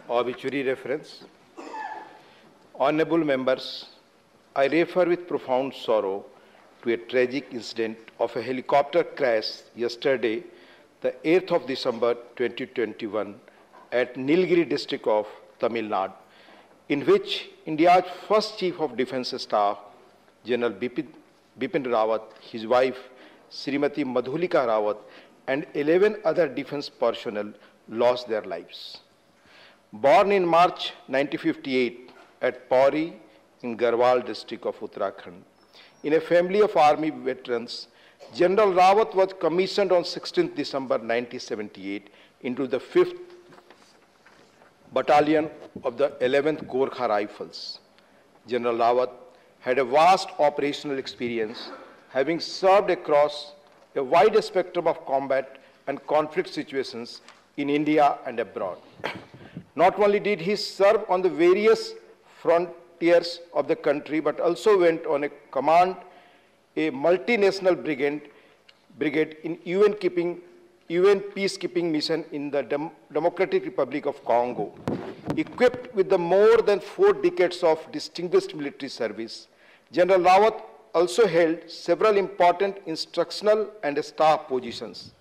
Obituary reference. Honorable members, I refer with profound sorrow to a tragic incident of a helicopter crash yesterday, the 8th of December 2021, at Nilgiri district of Tamil Nadu, in which India's first Chief of Defence Staff, General Bipin Rawat, his wife, Srimati Madhulika Rawat, and 11 other defence personnel lost their lives. Born in March 1958 at Pauri in Garhwal district of Uttarakhand, in a family of army veterans, General Rawat was commissioned on 16 December 1978 into the 5th Battalion of the 11th Gorkha Rifles. General Rawat had a vast operational experience, having served across a wide spectrum of combat and conflict situations in India and abroad. Not only did he serve on the various frontiers of the country, but also went on a command a multinational brigade in UN peacekeeping mission in the Democratic Republic of Congo. Equipped with the more than 4 decades of distinguished military service, General Rawat also held several important instructional and staff positions.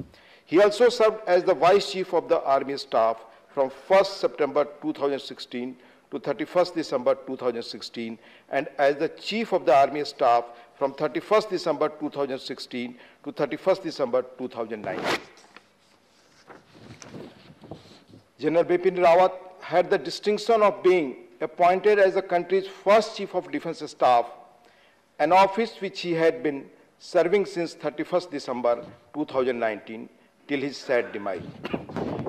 He also served as the Vice Chief of the Army Staff from 1st September 2016 to 31st December 2016, and as the Chief of the Army Staff from 31st December 2016 to 31st December 2019. General Bipin Rawat had the distinction of being appointed as the country's first Chief of Defence Staff, an office which he had been serving since 31st December 2019 till his sad demise.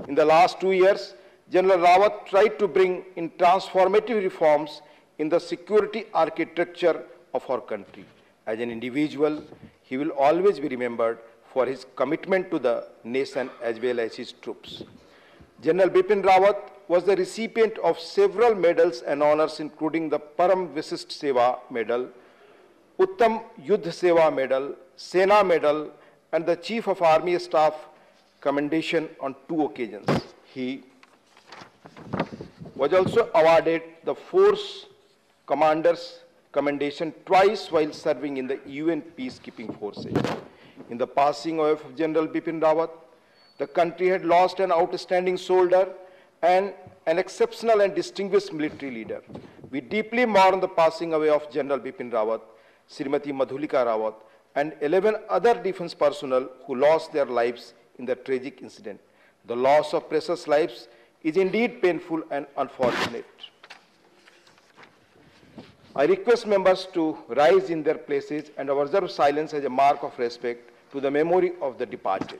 In the last 2 years, General Rawat tried to bring in transformative reforms in the security architecture of our country. As an individual, he will always be remembered for his commitment to the nation as well as his troops. General Bipin Rawat was the recipient of several medals and honors, including the Param Vishisht Seva Medal, Uttam Yuddha Seva Medal, Sena Medal, and the Chief of Army Staff Commendation on 2 occasions. He was also awarded the Force Commander's Commendation twice while serving in the UN peacekeeping forces. In the passing away of General Bipin Rawat, the country had lost an outstanding soldier and an exceptional and distinguished military leader. We deeply mourn the passing away of General Bipin Rawat, Srimati Madhulika Rawat, and 11 other defence personnel who lost their lives in the tragic incident. The loss of precious lives is indeed painful and unfortunate. I request members to rise in their places and observe silence as a mark of respect to the memory of the departed.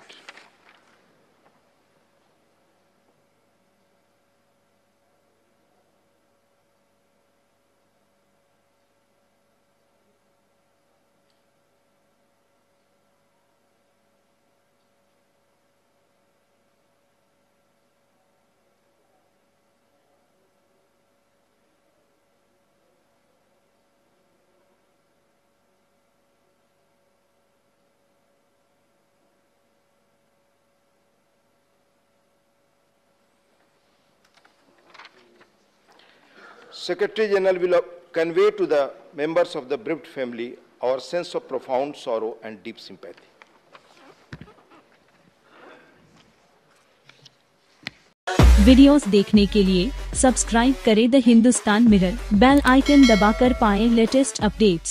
Secretary General will convey to the members of the bereaved family our sense of profound sorrow and deep sympathy. Videos देखने के लिए subscribe करें the Hindustan mirror, bell icon दबाकर पाएं latest updates.